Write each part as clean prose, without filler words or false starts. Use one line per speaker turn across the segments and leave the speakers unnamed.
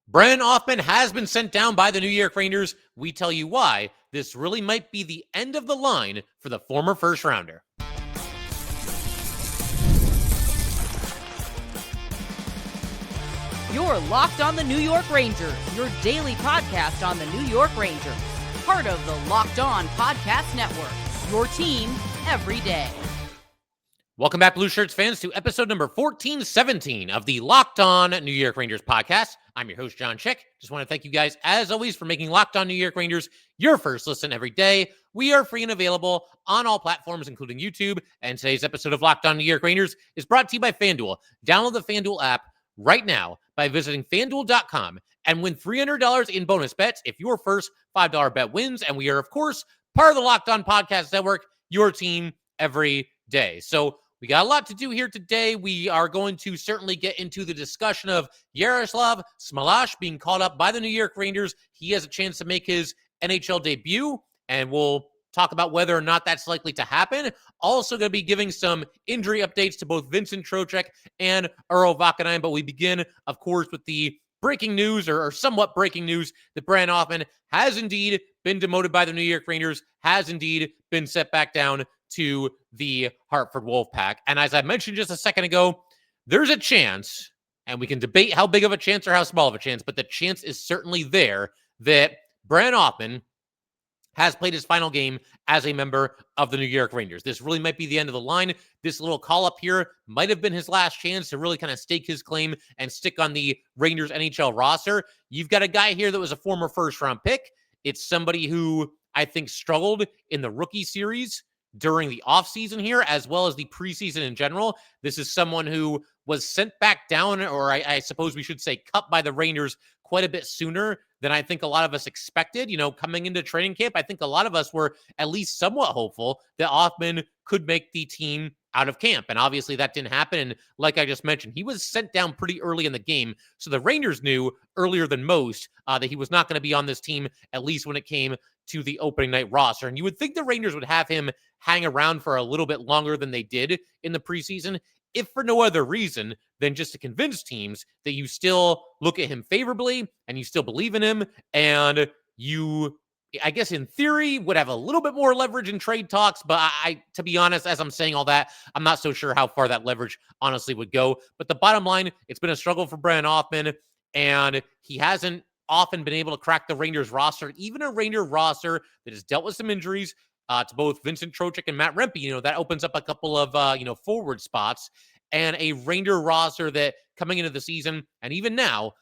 Brennan Othmann has been sent down by the New York Rangers. We tell you why this really might be the end of the line for the former first rounder.
You're Locked on the New York Rangers, your daily podcast on the New York Rangers. Part of the Locked On Podcast Network, your team every day.
Welcome back, Blue Shirts fans, to episode number 1417 of the Locked On New York Rangers podcast. I'm your host, John Chick. Just want to thank you guys, as always, for making Locked On New York Rangers your first listen every day. We are free and available on all platforms, including YouTube. And today's episode of Locked On New York Rangers is brought to you by FanDuel. Download the FanDuel app right now by visiting FanDuel.com and win $300 in bonus bets if your first $5 bet wins. And we are, of course, part of the Locked On Podcast Network, your team every day. So we got a lot to do here today. We are going to certainly get into the discussion of Jaroslav Chmelar being called up by the New York Rangers. He has a chance to make his NHL debut, and we'll talk about whether or not that's likely to happen. Also going to be giving some injury updates to both Vincent Trocheck and Gametime, but we begin, of course, with the breaking news, or somewhat breaking news, that Brennan Othmann has indeed been demoted by the New York Rangers, has indeed been set back down to the Hartford Wolfpack. And as I mentioned just a second ago, there's a chance, and we can debate how big of a chance or how small of a chance, but the chance is certainly there that Brennan Othmann has played his final game as a member of the New York Rangers. This really might be the end of the line. This little call-up here might have been his last chance to really kind of stake his claim and stick on the Rangers NHL roster. You've got a guy here that was a former first-round pick. It's somebody who I think struggled in the rookie series during the offseason here, as well as the preseason in general. This is someone who was sent back down, or I suppose we should say cut by the Rangers quite a bit sooner than I think a lot of us expected. You know, coming into training camp, I think a lot of us were at least somewhat hopeful that Othmann could make the team out of camp. And obviously that didn't happen. And like I just mentioned, he was sent down pretty early in the game. So the Rangers knew earlier than most that he was not going to be on this team, at least when it came to the opening night roster. And you would think the Rangers would have him hang around for a little bit longer than they did in the preseason, if for no other reason than just to convince teams that you still look at him favorably and you still believe in him, and you, I guess in theory, would have a little bit more leverage in trade talks. But I, to be honest, as I'm saying all that, I'm not so sure how far that leverage honestly would go. But the bottom line, it's been a struggle for Brennan Othmann, and he hasn't often been able to crack the Rangers roster, even a Ranger roster that has dealt with some injuries to both Vincent Trocheck and Matt Rempe. You know, that opens up a couple of, forward spots, and a Ranger roster that coming into the season and even now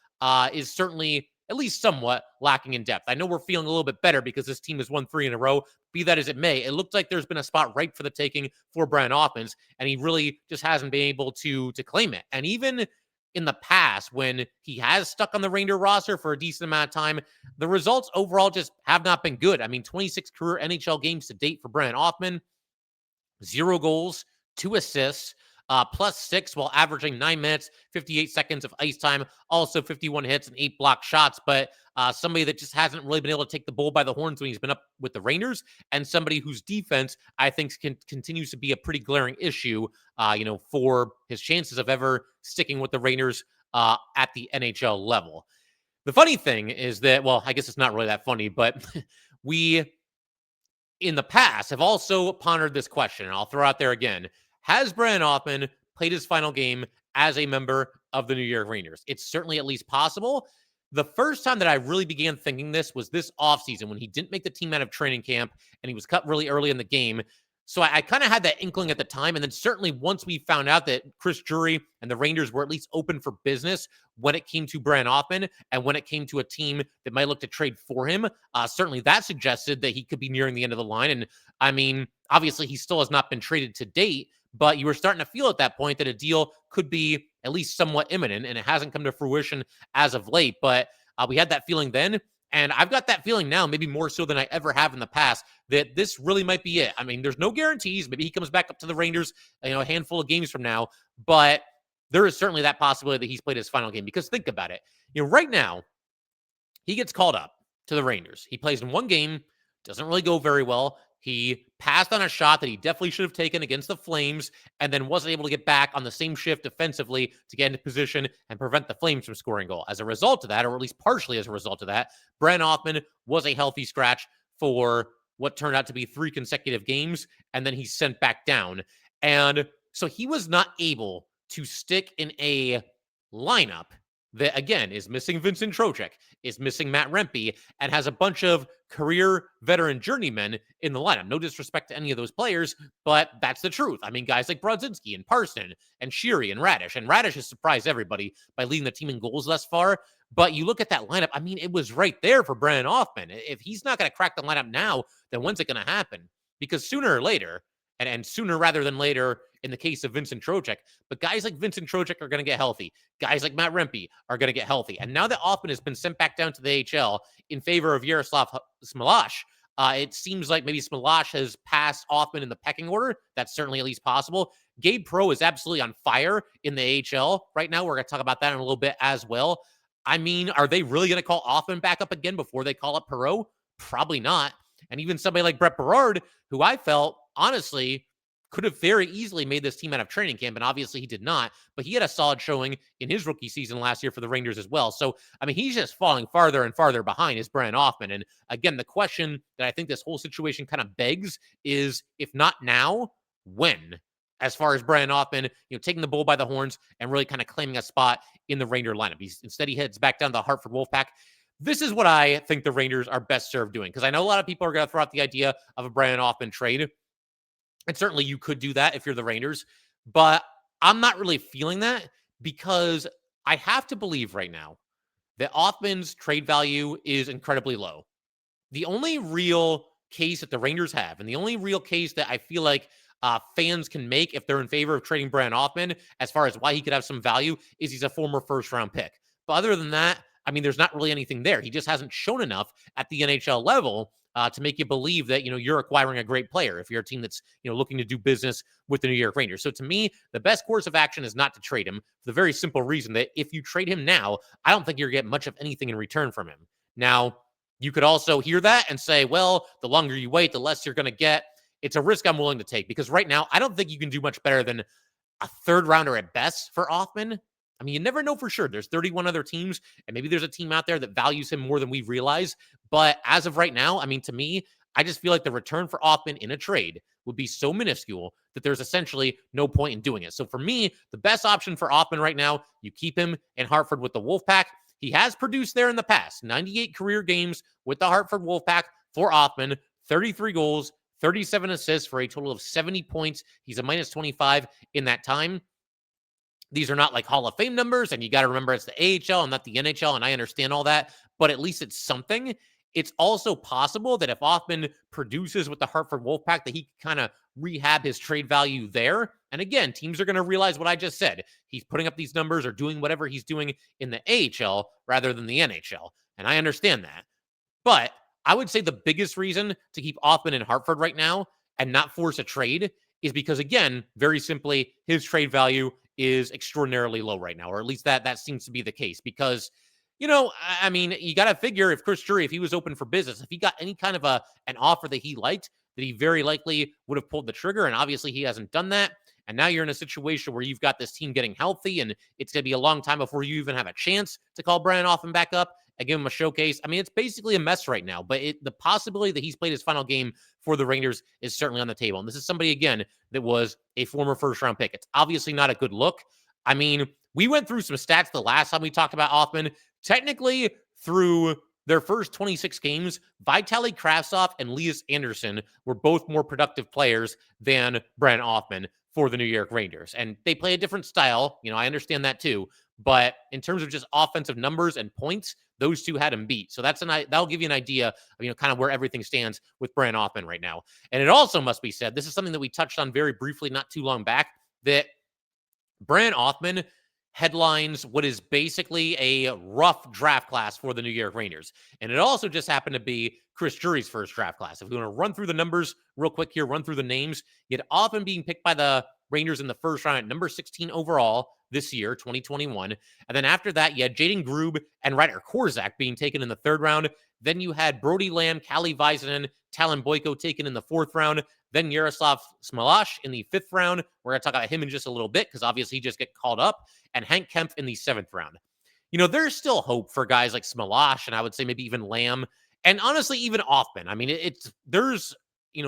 is certainly at least somewhat lacking in depth. I know we're feeling a little bit better because this team has won 3 in a row. Be that as it may, it looks like there's been a spot ripe for the taking for Brennan Othmann, and he really just hasn't been able to claim it. And even in the past, when he has stuck on the Ranger roster for a decent amount of time, the results overall just have not been good. I mean, 26 career NHL games to date for Brennan Othmann, 0 goals, 2 assists, +6 while averaging 9 minutes, 58 seconds of ice time, also 51 hits and 8 blocked shots. But somebody that just hasn't really been able to take the bull by the horns when he's been up with the Rangers, and somebody whose defense I think continues to be a pretty glaring issue, for his chances of ever sticking with the Rangers at the NHL level. The funny thing is that, well, I guess it's not really that funny, but we in the past have also pondered this question, and I'll throw out there again. Has Brennan Othmann played his final game as a member of the New York Rangers? It's certainly at least possible. The first time that I really began thinking this was this offseason when he didn't make the team out of training camp and he was cut really early in the game. So I kind of had that inkling at the time. And then certainly once we found out that Chris Drury and the Rangers were at least open for business when it came to Brennan Othmann and when it came to a team that might look to trade for him, certainly that suggested that he could be nearing the end of the line. And I mean, obviously he still has not been traded to date, but you were starting to feel at that point that a deal could be at least somewhat imminent, and it hasn't come to fruition as of late. But we had that feeling then, and I've got that feeling now, maybe more so than I ever have in the past, that this really might be it. I mean, there's no guarantees. Maybe he comes back up to the Rangers, a handful of games from now, but there is certainly that possibility that he's played his final game. Because think about it. Right now, he gets called up to the Rangers. He plays in one game, doesn't really go very well, He passed on a shot that he definitely should have taken against the Flames and then wasn't able to get back on the same shift defensively to get into position and prevent the Flames from scoring a goal. As a result of that, or at least partially as a result of that, Brennan Othmann was a healthy scratch for what turned out to be 3 consecutive games, and then he's sent back down. And so he was not able to stick in a lineup that, again, is missing Vincent Trocheck, is missing Matt Rempe, and has a bunch of career veteran journeymen in the lineup. No disrespect to any of those players, but that's the truth. I mean, guys like Brodzinski and Parson and Sheary and Radish has surprised everybody by leading the team in goals thus far. But you look at that lineup, I mean, it was right there for Brennan Othmann. If he's not going to crack the lineup now, then when's it going to happen? Because sooner or later, and sooner rather than later in the case of Vincent Trocheck, but guys like Vincent Trocheck are going to get healthy. Guys like Matt Rempe are going to get healthy. And now that Othmann has been sent back down to the AHL in favor of Jaroslav Chmelar, it seems like maybe Chmelar has passed Othmann in the pecking order. That's certainly at least possible. Gabe Pro is absolutely on fire in the AHL right now. We're going to talk about that in a little bit as well. I mean, are they really going to call Othmann back up again before they call up Perreault? Probably not. And even somebody like Brett Berard, who I felt, honestly, could have very easily made this team out of training camp, and obviously he did not, but he had a solid showing in his rookie season last year for the Rangers as well. So, I mean, he's just falling farther and farther behind is Brennan Othmann. And again, the question that I think this whole situation kind of begs is, if not now, when? As far as Brennan Othmann, taking the bull by the horns and really kind of claiming a spot in the Ranger lineup. Instead, he heads back down to the Hartford Wolfpack. This is what I think the Rangers are best served doing, because I know a lot of people are going to throw out the idea of a Brennan Othmann trade. And certainly you could do that if you're the Rangers, but I'm not really feeling that, because I have to believe right now that Othmann's trade value is incredibly low. The only real case that the Rangers have, and the only real case that I feel like fans can make if they're in favor of trading Brennan Othmann, as far as why he could have some value, is he's a former first-round pick. But other than that, I mean, there's not really anything there. He just hasn't shown enough at the NHL level to make you believe that, you're acquiring a great player if you're a team that's, looking to do business with the New York Rangers. So to me, the best course of action is not to trade him, for the very simple reason that if you trade him now, I don't think you're getting much of anything in return from him. Now, you could also hear that and say, well, the longer you wait, the less you're going to get. It's a risk I'm willing to take, because right now, I don't think you can do much better than a third rounder at best for Othmann. I mean, you never know for sure. There's 31 other teams, and maybe there's a team out there that values him more than we realize. But as of right now, I mean, to me, I just feel like the return for Othmann in a trade would be so minuscule that there's essentially no point in doing it. So for me, the best option for Othmann right now, you keep him in Hartford with the Wolfpack. He has produced there in the past, 98 career games with the Hartford Wolfpack for Othmann, 33 goals, 37 assists for a total of 70 points. He's a minus 25 in that time. These are not like Hall of Fame numbers, and you got to remember it's the AHL and not the NHL, and I understand all that, but at least it's something. It's also possible that if Othmann produces with the Hartford Wolfpack, that he can kind of rehab his trade value there. And again, teams are going to realize what I just said. He's putting up these numbers or doing whatever he's doing in the AHL rather than the NHL, and I understand that. But I would say the biggest reason to keep Othmann in Hartford right now and not force a trade is because, again, very simply, his trade value is extraordinarily low right now, or at least that seems to be the case. Because, I mean, you got to figure if Chris Drury, if he was open for business, if he got any kind of an offer that he liked, that he very likely would have pulled the trigger, and obviously he hasn't done that. And now you're in a situation where you've got this team getting healthy, and it's going to be a long time before you even have a chance to call Brennan Othmann back up and give him a showcase. I mean, it's basically a mess right now, but the possibility that he's played his final game for the Rangers is certainly on the table. And this is somebody, again, that was a former first-round pick. It's obviously not a good look. I mean, we went through some stats the last time we talked about Othmann. Technically, through their first 26 games, Vitaly Kravtsov and Elias Anderson were both more productive players than Brennan Othmann for the New York Rangers. And they play a different style. I understand that too. But in terms of just offensive numbers and points, those two had him beat. So that'll give you an idea of, kind of where everything stands with Brennan Othmann right now. And it also must be said, this is something that we touched on very briefly not too long back, that Brennan Othmann headlines what is basically a rough draft class for the New York Rangers. And it also just happened to be Chris Drury's first draft class. If we want to run through the numbers real quick here, run through the names, you had Othmann being picked by the Rangers in the first round at number 16 overall, this year, 2021. And then after that, you had Jaden Grube and Ryder Korzak being taken in the 3rd round. Then you had Brody Lamb, Kalle Väisänen, Talon Boyko taken in the 4th round. Then Jaroslav Chmelar in the 5th round. We're going to talk about him in just a little bit because obviously he just got called up. And Hank Kemp in the 7th round. There's still hope for guys like Chmelar, and I would say maybe even Lamb, and honestly, even Othmann. I mean, there's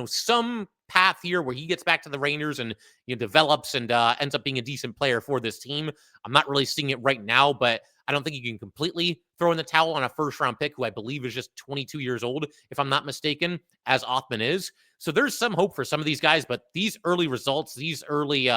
some path here where he gets back to the Rangers and develops and ends up being a decent player for this team. I'm not really seeing it right now, but I don't think you can completely throw in the towel on a 1st-round pick who I believe is just 22 years old, if I'm not mistaken, as Othmann is. So there's some hope for some of these guys, but these early results, these early,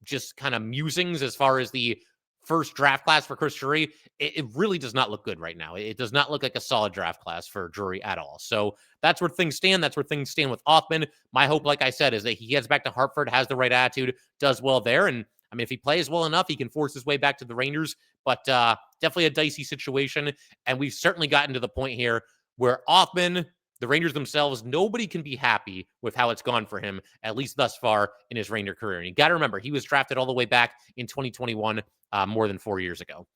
just kind of musings as far as the first draft class for Chris Drury, it really does not look good right now. It does not look like a solid draft class for Drury at all. So that's where things stand. That's where things stand with Othmann. My hope, like I said, is that he gets back to Hartford, has the right attitude, does well there. And I mean, if he plays well enough, he can force his way back to the Rangers, but definitely a dicey situation. And we've certainly gotten to the point here where Othmann, the Rangers themselves, nobody can be happy with how it's gone for him, at least thus far in his Ranger career. And you got to remember, he was drafted all the way back in 2021, more than 4 years ago.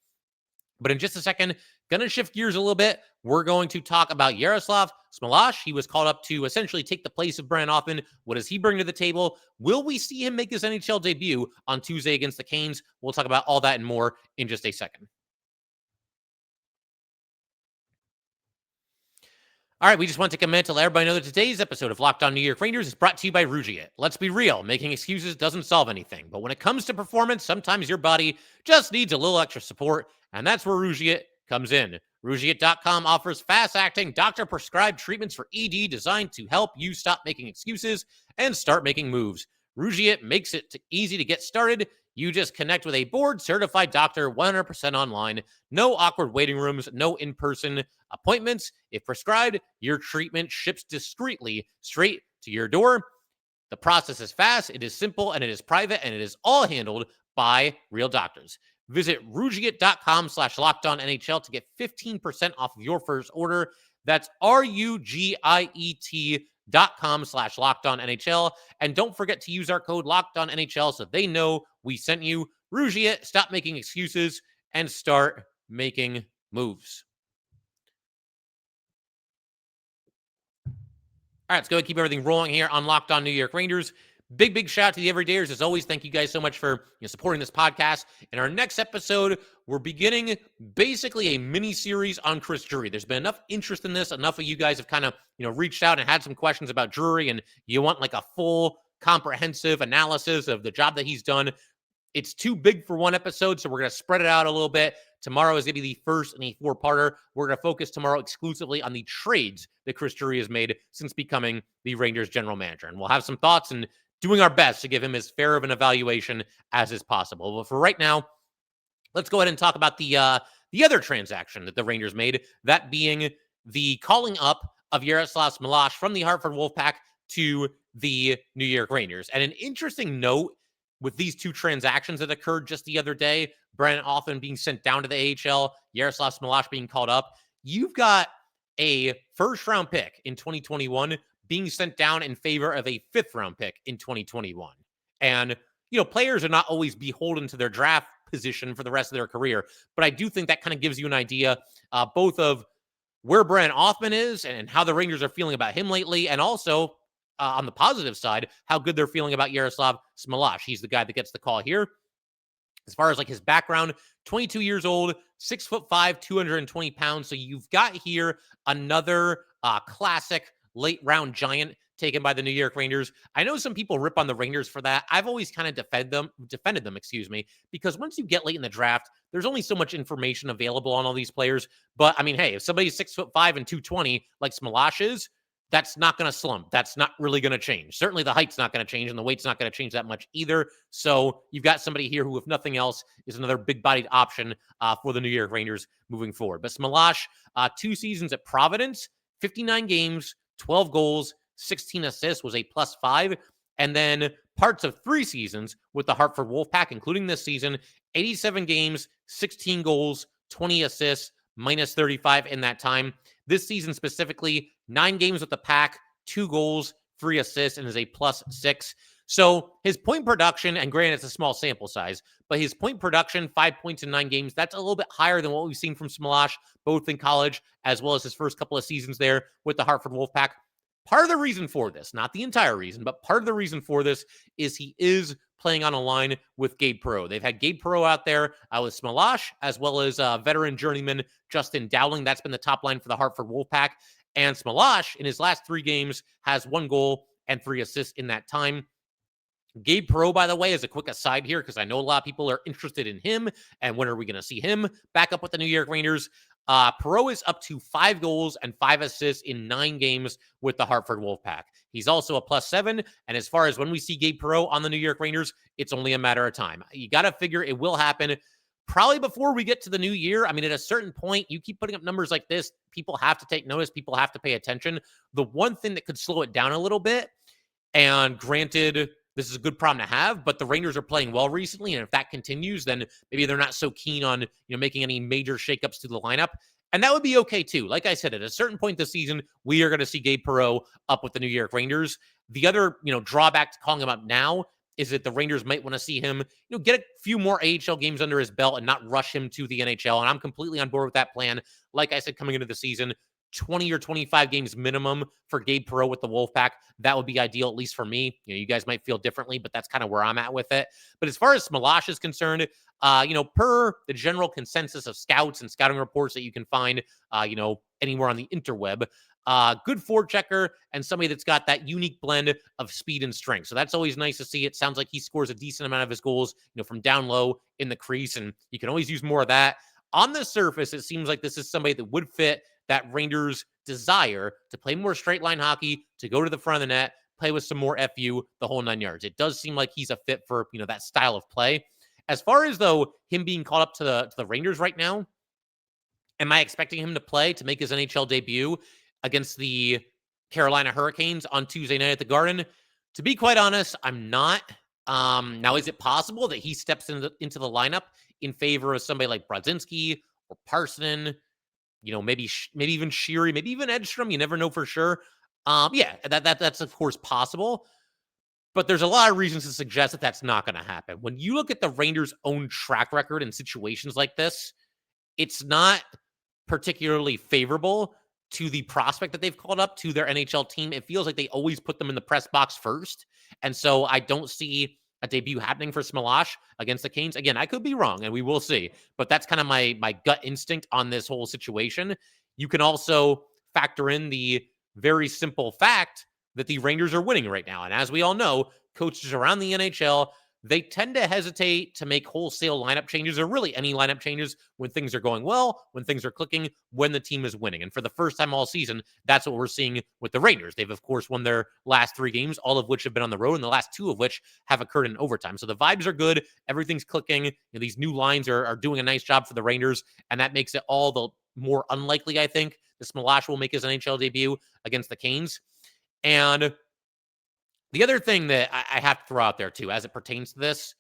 But in just a second, going to shift gears a little bit. We're going to talk about Jaroslav Chmelar. He was called up to essentially take the place of Brennan Othmann. What does he bring to the table? Will we see him make his NHL debut on Tuesday against the Canes? We'll talk about all that and more in just a second. All right, we just want to take a minute to let everybody know that today's episode of Locked On New York Rangers is brought to you by Rugiet. Let's be real, making excuses doesn't solve anything. But when it comes to performance, sometimes your body just needs a little extra support, and that's where Rugiet comes in. Rugiet.com offers fast-acting, doctor-prescribed treatments for ED designed to help you stop making excuses and start making moves. Rugiet makes it easy to get started. You just connect with a board-certified doctor 100% online. No awkward waiting rooms, no in-person appointments. If prescribed, your treatment ships discreetly straight to your door. The process is fast, it is simple, and it is private, and it is all handled by real doctors. Visit Rugiet.com/LockedOnNHL to get 15% off of your first order. That's RUGIET.com/LockedOnNHL. And don't forget to use our code LockedOnNHL so they know we sent you. Rugiet, stop making excuses and start making moves. All right, let's go and keep everything rolling here on Locked On New York Rangers. Big shout out to the Everydayers. As always, thank you guys so much for supporting this podcast. In our next episode, we're beginning basically a mini-series on Chris Drury. There's been enough interest in this. Enough of you guys have kind of reached out and had some questions about Drury, and you want like a full, comprehensive analysis of the job that he's done. It's too big for one episode, so we're going to spread it out a little bit. Tomorrow is going to be the first in a 4-parter. We're going to focus tomorrow exclusively on the trades that Chris Drury has made since becoming the Rangers general manager. And we'll have some thoughts and doing our best to give him as fair of an evaluation as is possible. But for right now, let's go ahead and talk about the other transaction that the Rangers made, that being the calling up of Jaroslav Chmelar from the Hartford Wolfpack to the New York Rangers. And an interesting note with these two transactions that occurred just the other day, Brennan Othmann being sent down to the AHL, Jaroslav Chmelar being called up, you've got a first-round pick in 2021 being sent down in favor of a 5th-round pick in 2021. And, players are not always beholden to their draft position for the rest of their career, but I do think that kind of gives you an idea both of where Brennan Othmann is and how the Rangers are feeling about him lately, and also on the positive side, how good they're feeling about Jaroslav Chmelar. He's the guy that gets the call here. As far as like his background, 22 years old, 6'5", 220 pounds. So you've got here another classic late round giant taken by the New York Rangers. I know some people rip on the Rangers for that. I've always kind of defended them, because once you get late in the draft, there's only so much information available on all these players. But I mean, hey, if somebody's 6'5" and 220 like Chmelar is, that's not going to slump. That's not really going to change. Certainly the height's not going to change, and the weight's not going to change that much either. So you've got somebody here who, if nothing else, is another big-bodied option for the New York Rangers moving forward. But Chmelar, 2 seasons at Providence, 59 games, 12 goals, 16 assists, was a +5. And then parts of 3 seasons with the Hartford Wolfpack, including this season, 87 games, 16 goals, 20 assists, -35 in that time. This season specifically, 9 games with the Pack, 2 goals, 3 assists, and is a +6. So his point production, and granted, it's a small sample size, but his point production, 5 points in 9 games, that's a little bit higher than what we've seen from Smolash, both in college as well as his first couple of seasons there with the Hartford Wolfpack. Part of the reason for this, not the entire reason, but part of the reason for this is he is playing on a line with Gabe Perreault. They've had Gabe Perreault out there with Smolash, as well as veteran journeyman Justin Dowling. That's been the top line for the Hartford Wolfpack. And Smolash, in his last 3 games, has 1 goal and 3 assists in that time. Gabe Perreault, by the way, is a quick aside here because I know a lot of people are interested in him and when are we going to see him back up with the New York Rangers. Perreault is up to 5 goals and 5 assists in 9 games with the Hartford Wolfpack. He's also a +7, and as far as when we see Gabe Perreault on the New York Rangers, it's only a matter of time. You got to figure it will happen probably before we get to the new year. I mean, at a certain point, you keep putting up numbers like this, people have to take notice, people have to pay attention. The one thing that could slow it down a little bit, and granted, this is a good problem to have, but the Rangers are playing well recently, and if that continues, then maybe they're not so keen on making any major shakeups to the lineup, and that would be okay too. Like I said, at a certain point this season, we are going to see Gabe Perreault up with the New York Rangers. The other drawback to calling him up now is that the Rangers might want to see him get a few more AHL games under his belt and not rush him to the NHL, and I'm completely on board with that plan. Like I said, coming into the season, 20 or 25 games minimum for Gabe Perreault with the Wolfpack. That would be ideal, at least for me. You guys might feel differently, but that's kind of where I'm at with it. But as far as Smolash is concerned, per the general consensus of scouts and scouting reports that you can find, anywhere on the interweb, good forechecker and somebody that's got that unique blend of speed and strength. So that's always nice to see. It sounds like he scores a decent amount of his goals, from down low in the crease, and you can always use more of that. On the surface, it seems like this is somebody that would fit that Rangers desire to play more straight line hockey, to go to the front of the net, play with some more FU, the whole 9 yards. It does seem like he's a fit for, that style of play. As far as, though, him being called up to the Rangers right now, am I expecting him to play, to make his NHL debut against the Carolina Hurricanes on Tuesday night at the Garden? To be quite honest, I'm not. Now, is it possible that he steps into the lineup in favor of somebody like Brodzinski or Parson? Maybe even Sheary, maybe even Edstrom. You never know for sure. Yeah, that's of course possible. But there's a lot of reasons to suggest that that's not going to happen. When you look at the Rangers' own track record in situations like this, it's not particularly favorable to the prospect that they've called up to their NHL team. It feels like they always put them in the press box first. And so I don't see a debut happening for Smolash against the Canes. Again, I could be wrong, and we will see. But that's kind of my gut instinct on this whole situation. You can also factor in the very simple fact that the Rangers are winning right now. And as we all know, coaches around the NHL, they tend to hesitate to make wholesale lineup changes, or really any lineup changes, when things are going well, when things are clicking, when the team is winning. And for the first time all season, that's what we're seeing with the Rangers. They've, of course, won their last 3 games, all of which have been on the road, and the last 2 of which have occurred in overtime. So the vibes are good. Everything's clicking. These new lines are doing a nice job for the Rangers, and that makes it all the more unlikely, I think, that Smolash will make his NHL debut against the Canes. And the other thing that I have to throw out there, too, as it pertains to this,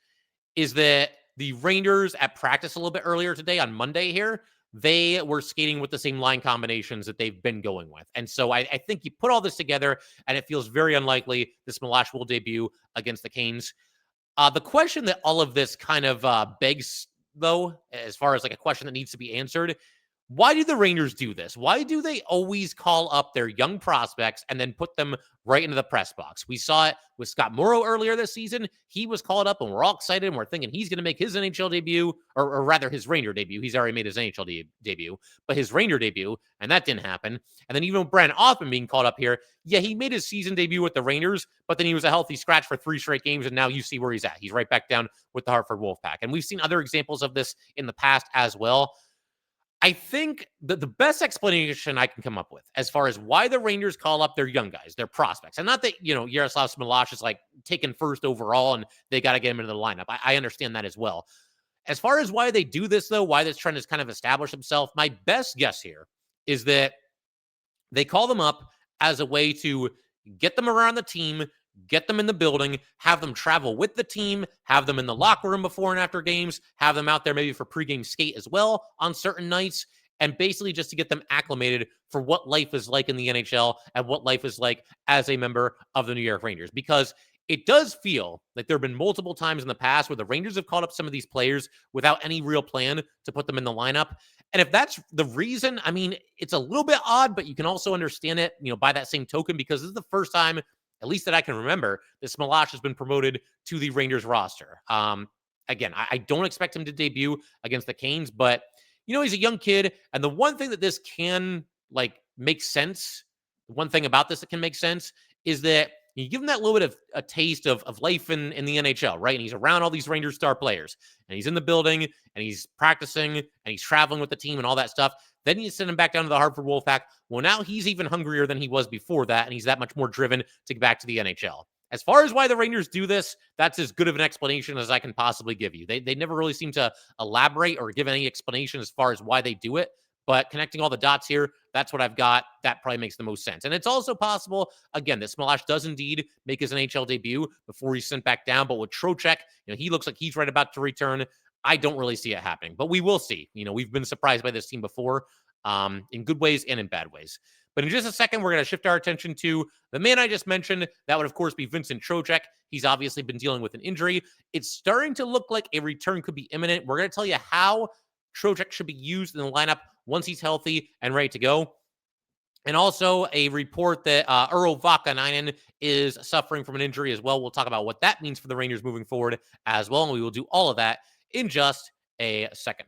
is that the Rangers at practice a little bit earlier today on Monday here, they were skating with the same line combinations that they've been going with. And so I think you put all this together, and it feels very unlikely this Smolash will debut against the Canes. The question that all of this kind of begs, though, as far as like a question that needs to be answered, why do the Rangers do this? Why do they always call up their young prospects and then put them right into the press box? We saw it with Scott Morrow earlier this season. He was called up, and we're all excited, and we're thinking he's going to make his NHL debut, or rather his Ranger debut. He's already made his NHL debut, but his Ranger debut, and that didn't happen. And then even with Brennan Othmann being called up here, yeah, he made his season debut with the Rangers, but then he was a healthy scratch for 3 straight games, and now you see where he's at. He's right back down with the Hartford Wolfpack. And we've seen other examples of this in the past as well. I think that the best explanation I can come up with as far as why the Rangers call up their young guys, their prospects, and not that, Jaroslav Chmelar is like taken first overall and they got to get him into the lineup. I understand that as well. As far as why they do this, though, why this trend has kind of established himself, my best guess here is that they call them up as a way to get them around the team, get them in the building, have them travel with the team, have them in the locker room before and after games, have them out there maybe for pregame skate as well on certain nights, and basically just to get them acclimated for what life is like in the NHL and what life is like as a member of the New York Rangers. Because it does feel like there have been multiple times in the past where the Rangers have called up some of these players without any real plan to put them in the lineup. And if that's the reason, I mean, it's a little bit odd, but you can also understand it, by that same token, because this is the first time, at least that I can remember, that Chmelar has been promoted to the Rangers roster. Again, I don't expect him to debut against the Canes, but he's a young kid. And the one thing that this can make sense, the one thing about this that can make sense is that you give him that little bit of a taste of life in the NHL, right? And he's around all these Rangers star players, and he's in the building, and he's practicing, and he's traveling with the team and all that stuff. Then you send him back down to the Hartford Wolfpack. Well, now he's even hungrier than he was before that, and he's that much more driven to get back to the NHL. As far as why the Rangers do this, that's as good of an explanation as I can possibly give you. They never really seem to elaborate or give any explanation as far as why they do it. But connecting all the dots here, that's what I've got. That probably makes the most sense. And it's also possible, again, that Chmelar does indeed make his NHL debut before he's sent back down. But with Trocheck, he looks like he's right about to return. I don't really see it happening, but we will see. We've been surprised by this team before, in good ways and in bad ways. But in just a second, we're going to shift our attention to the man I just mentioned. That would, of course, be Vincent Trocheck. He's obviously been dealing with an injury. It's starting to look like a return could be imminent. We're going to tell you how Trocheck should be used in the lineup once he's healthy and ready to go. And also a report that Urho Vakanainen is suffering from an injury as well. We'll talk about what that means for the Rangers moving forward as well. And we will do all of that in just a second.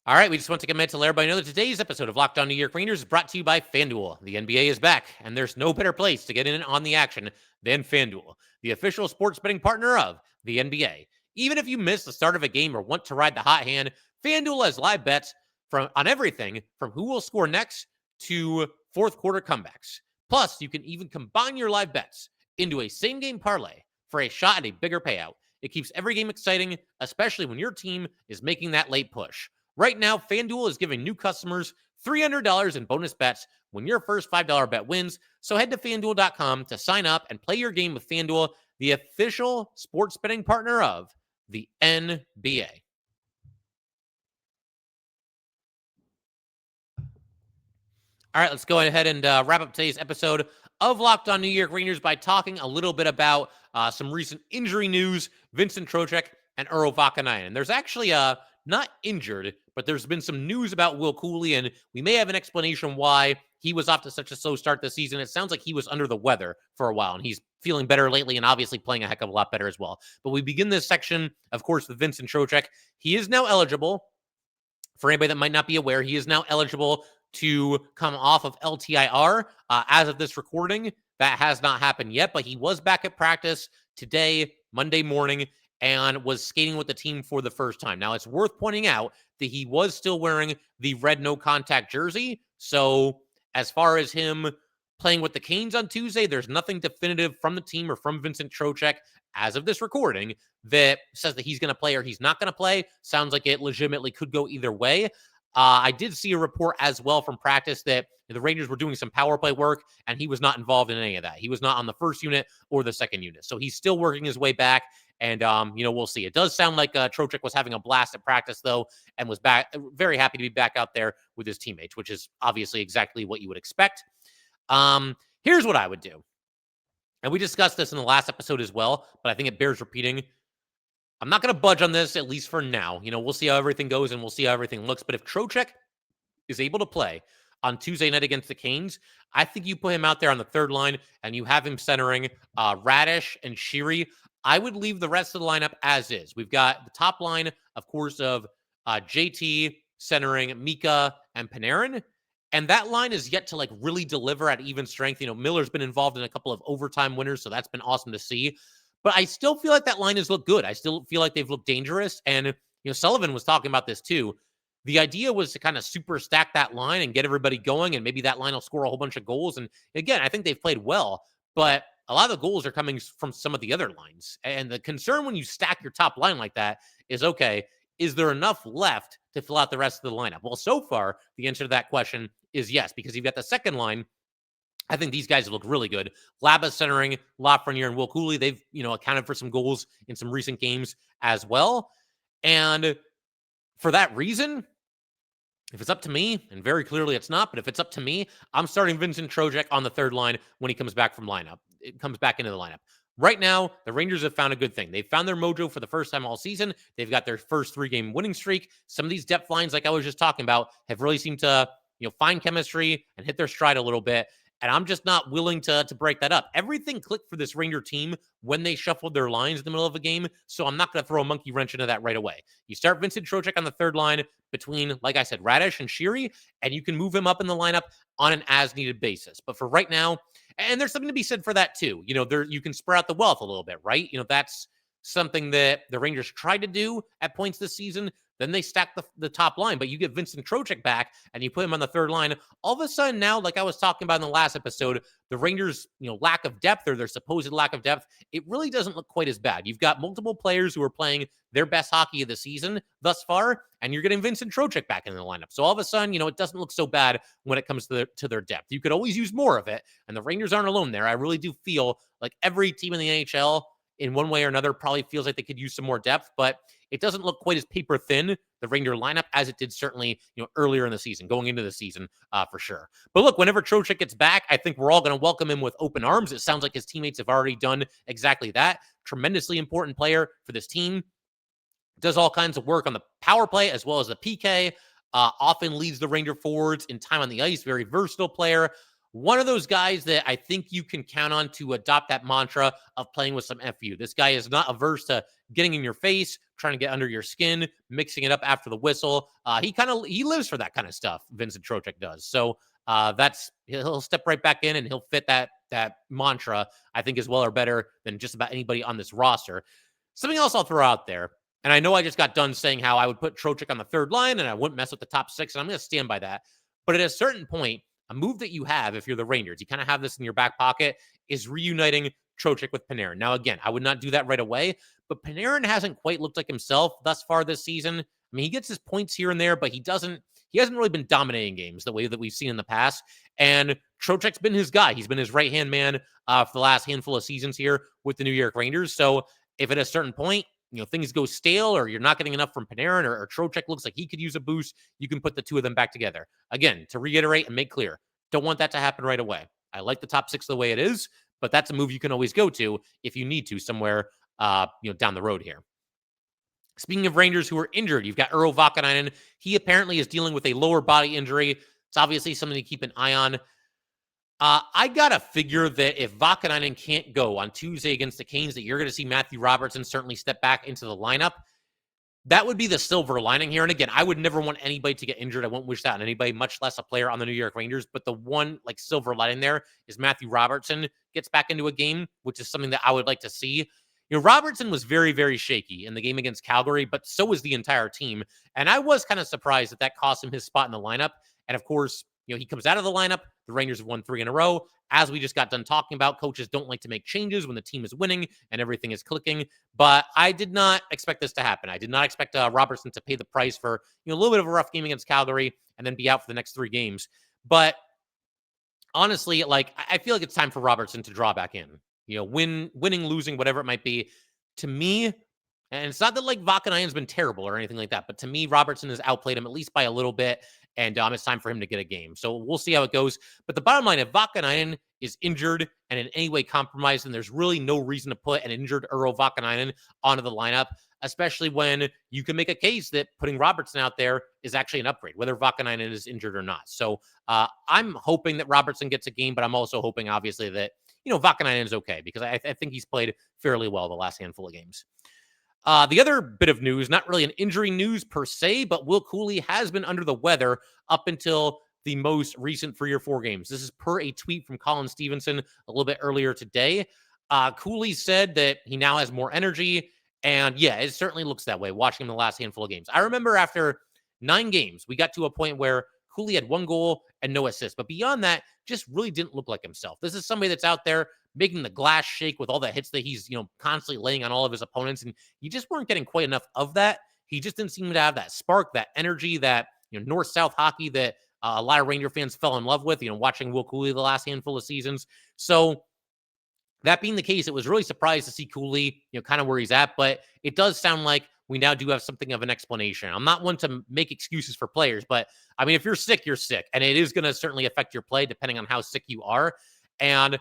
All right, we just want to commit to let everybody know that today's episode of Locked On New York Rangers is brought to you by FanDuel. The NBA is back, and there's no better place to get in on the action than FanDuel, the official sports betting partner of the NBA. Even if you miss the start of a game or want to ride the hot hand, FanDuel has live bets on everything from who will score next to fourth quarter comebacks. Plus, you can even combine your live bets into a same-game parlay for a shot at a bigger payout. It keeps every game exciting, especially when your team is making that late push. Right now, FanDuel is giving new customers $300 in bonus bets when your first $5 bet wins. So head to FanDuel.com to sign up and play your game with FanDuel, the official sports betting partner of the NBA. All right, let's go ahead and wrap up today's episode of Locked On New York Rangers by talking a little bit about some recent injury news, Vincent Trocheck and Urho Vakanainen. There's actually not injured, but there's been some news about Will Cooley, and we may have an explanation why he was off to such a slow start this season. It sounds like he was under the weather for a while, and he's feeling better lately and obviously playing a heck of a lot better as well. But we begin this section, of course, with Vincent Trocheck. He is now eligible. For anybody that might not be aware, he is now eligible to come off of LTIR. As of this recording, that has not happened yet, but he was back at practice today, Monday morning, and was skating with the team for the first time. Now, it's worth pointing out that he was still wearing the red no-contact jersey. So as far as him playing with the Canes on Tuesday, there's nothing definitive from the team or from Vincent Trocheck as of this recording that says that he's going to play or he's not going to play. Sounds like it legitimately could go either way. I did see a report as well from practice that the Rangers were doing some power play work, and he was not involved in any of that. He was not on the first unit or the second unit. So he's still working his way back, and, we'll see. It does sound like Trocheck was having a blast at practice, though, and was back, very happy to be back out there with his teammates, which is obviously exactly what you would expect. Here's what I would do. And we discussed this in the last episode as well, but I think it bears repeating. I'm not going to budge on this, at least for now. We'll see how everything goes and we'll see how everything looks. But if Trocheck is able to play on Tuesday night against the Canes, I think you put him out there on the third line and you have him centering Radish and Sheary. I would leave the rest of the lineup as is. We've got the top line, of course, of JT centering Mika and Panarin. And that line is yet to really deliver at even strength. Miller's been involved in a couple of overtime winners, so that's been awesome to see. But I still feel like that line has looked good. I still feel like they've looked dangerous. And, Sullivan was talking about this too. The idea was to kind of super stack that line and get everybody going, and maybe that line will score a whole bunch of goals. And again, I think they've played well, but a lot of the goals are coming from some of the other lines. And the concern when you stack your top line like that is, okay, is there enough left to fill out the rest of the lineup? Well, so far, the answer to that question is yes, because you've got the second line. I think these guys look really good. Laba centering Lafreniere and Will Cooley. They've, accounted for some goals in some recent games as well. And for that reason, If it's up to me, and very clearly it's not, but if it's up to me, I'm starting Vincent Trocheck on the third line when he comes back into the lineup. Right now, the Rangers have found a good thing. They've found their mojo for the first time all season. They've got their first 3-game winning streak. Some of these depth lines, like I was just talking about, have really seemed to, find chemistry and hit their stride a little bit. And I'm just not willing to break that up. Everything clicked for this Ranger team when they shuffled their lines in the middle of a game. So I'm not going to throw a monkey wrench into that right away. You start Vincent Trocheck on the third line between, like I said, Radish and Sheary, and you can move him up in the lineup on an as-needed basis. But for right now, and there's something to be said for that too. You can spread out the wealth a little bit, right? That's something that the Rangers tried to do at points this season. Then they stack the top line, but you get Vincent Trocheck back and you put him on the third line. All of a sudden now, like I was talking about in the last episode, the Rangers, lack of depth or their supposed lack of depth, it really doesn't look quite as bad. You've got multiple players who are playing their best hockey of the season thus far, and you're getting Vincent Trocheck back in the lineup. So all of a sudden, it doesn't look so bad when it comes to their depth. You could always use more of it, and the Rangers aren't alone there. I really do feel like every team in the AHL in one way or another probably feels like they could use some more depth, but it doesn't look quite as paper thin, the Ranger lineup, as it did certainly, earlier in the season, going into the season, for sure. But look, whenever Trocheck gets back, I think we're all going to welcome him with open arms. It sounds like his teammates have already done exactly that. Tremendously important player for this team. Does all kinds of work on the power play as well as the PK. Often leads the Ranger forwards in time on the ice. Very versatile player. One of those guys that I think you can count on to adopt that mantra of playing with some FU. This guy is not averse to getting in your face, trying to get under your skin, mixing it up after the whistle. He lives for that kind of stuff, Vincent Trocheck does. So he'll step right back in and he'll fit that mantra, I think, as well or better than just about anybody on this roster. Something else I'll throw out there, and I know I just got done saying how I would put Trocheck on the third line and I wouldn't mess with the top 6, and I'm going to stand by that. But at a certain point, a move that you have, if you're the Rangers, you kind of have this in your back pocket, is reuniting Trocheck with Panarin. Now, again, I would not do that right away, but Panarin hasn't quite looked like himself thus far this season. I mean, he gets his points here and there, but he hasn't really been dominating games the way that we've seen in the past. And Trocheck's been his guy. He's been his right-hand man for the last handful of seasons here with the New York Rangers. So if at a certain point, things go stale or you're not getting enough from Panarin or Trocheck looks like he could use a boost, you can put the two of them back together. Again, to reiterate and make clear, don't want that to happen right away. I like the top 6 the way it is, but that's a move you can always go to if you need to somewhere, down the road here. Speaking of Rangers who are injured, you've got Urho Vakanainen. He apparently is dealing with a lower body injury. It's obviously something to keep an eye on. I got to figure that if Vakanainen can't go on Tuesday against the Canes, that you're going to see Matthew Robertson certainly step back into the lineup. That would be the silver lining here. And again, I would never want anybody to get injured. I won't wish that on anybody, much less a player on the New York Rangers. But the one silver lining there is Matthew Robertson gets back into a game, which is something that I would like to see. Robertson was very, very shaky in the game against Calgary, but so was the entire team. And I was kind of surprised that cost him his spot in the lineup. And of course, he comes out of the lineup. The Rangers have won 3 in a row. As we just got done talking about, coaches don't like to make changes when the team is winning and everything is clicking. But I did not expect this to happen. I did not expect Robertson to pay the price for a little bit of a rough game against Calgary and then be out for the next 3 games. But honestly, I feel like it's time for Robertson to draw back in. Winning, losing, whatever it might be. To me, and it's not that Vakanainen's been terrible or anything like that, but to me, Robertson has outplayed him at least by a little bit. And it's time for him to get a game. So we'll see how it goes. But the bottom line, if Vakanainen is injured and in any way compromised, then there's really no reason to put an injured Urho Vakanainen onto the lineup, especially when you can make a case that putting Robertson out there is actually an upgrade, whether Vakanainen is injured or not. So I'm hoping that Robertson gets a game, but I'm also hoping, obviously, that, Vakanainen is okay, because I think he's played fairly well the last handful of games. The other bit of news, not really an injury news per se, but Will Cooley has been under the weather up until the most recent 3 or 4 games. This is per a tweet from Colin Stevenson a little bit earlier today. Cooley said that he now has more energy, and yeah, it certainly looks that way watching him the last handful of games. I remember after 9 games, we got to a point where Cooley had 1 goal and no assist, but beyond that, just really didn't look like himself. This is somebody that's out there making the glass shake with all the hits that he's, constantly laying on all of his opponents. And you just weren't getting quite enough of that. He just didn't seem to have that spark, that energy, that, north-south hockey that a lot of Ranger fans fell in love with, watching Will Cooley the last handful of seasons. So that being the case, it was really surprised to see Cooley, kind of where he's at. But it does sound like we now do have something of an explanation. I'm not one to make excuses for players, but I mean, if you're sick, you're sick. And it is going to certainly affect your play depending on how sick you are. And,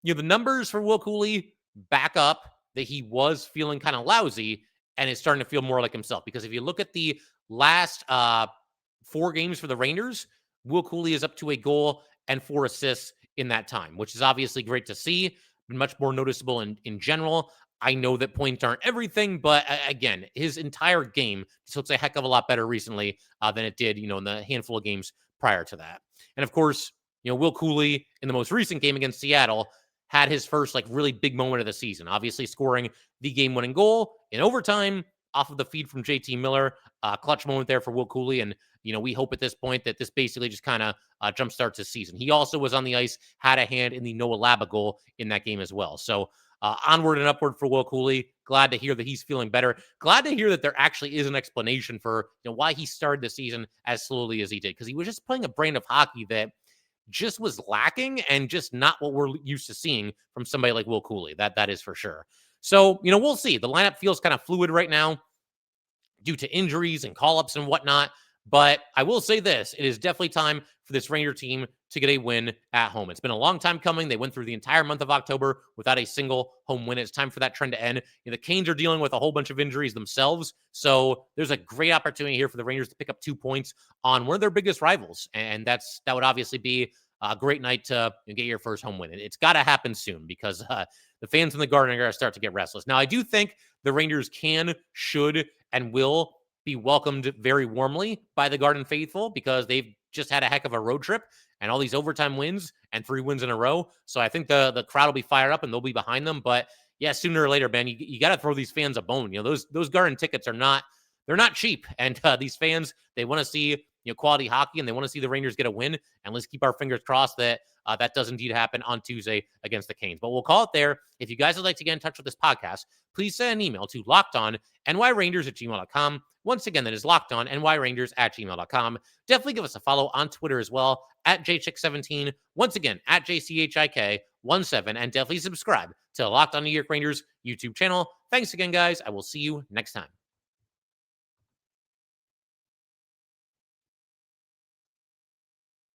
the numbers for Will Cooley back up that he was feeling kind of lousy and is starting to feel more like himself. Because if you look at the last 4 games for the Rangers, Will Cooley is up to a goal and 4 assists in that time, which is obviously great to see, but much more noticeable in general. I know that points aren't everything, but again, his entire game just looks a heck of a lot better recently than it did, in the handful of games prior to that. And of course, Will Cooley in the most recent game against Seattle had his first really big moment of the season, obviously scoring the game-winning goal in overtime off of the feed from JT Miller. Clutch moment there for Will Cooley. And, we hope at this point that this basically just kind of jumpstarts his season. He also was on the ice, had a hand in the Noah Laba goal in that game as well. So onward and upward for Will Cooley. Glad to hear that he's feeling better. Glad to hear that there actually is an explanation for why he started the season as slowly as he did, because he was just playing a brand of hockey that just was lacking and just not what we're used to seeing from somebody like Will Cooley. That is for sure. So, we'll see. The lineup feels kind of fluid right now due to injuries and call-ups and whatnot. But I will say this, it is definitely time for this Ranger team to get a win at home. It's been a long time coming. They went through the entire month of October without a single home win. It's time for that trend to end. The Canes are dealing with a whole bunch of injuries themselves. So there's a great opportunity here for the Rangers to pick up 2 points on one of their biggest rivals. And that would obviously be a great night to get your first home win. It's got to happen soon because the fans in the Garden are going to start to get restless. Now, I do think the Rangers can, should, and will be welcomed very warmly by the Garden faithful because they've just had a heck of a road trip and all these overtime wins and 3 wins in a row. So I think the crowd will be fired up and they'll be behind them. But yeah, sooner or later, Ben, you got to throw these fans a bone. Those Garden tickets they're not cheap. And these fans, they want to see quality hockey and they want to see the Rangers get a win. And let's keep our fingers crossed that that does indeed happen on Tuesday against the Canes. But we'll call it there. If you guys would like to get in touch with this podcast, please send an email to lockedonnyrangers@gmail.com. Once again, that is lockedonnyrangers@gmail.com. Definitely give us a follow on Twitter as well, @jchick17. Once again, @jchik17. And definitely subscribe to the Locked On New York Rangers YouTube channel. Thanks again, guys. I will see you next time.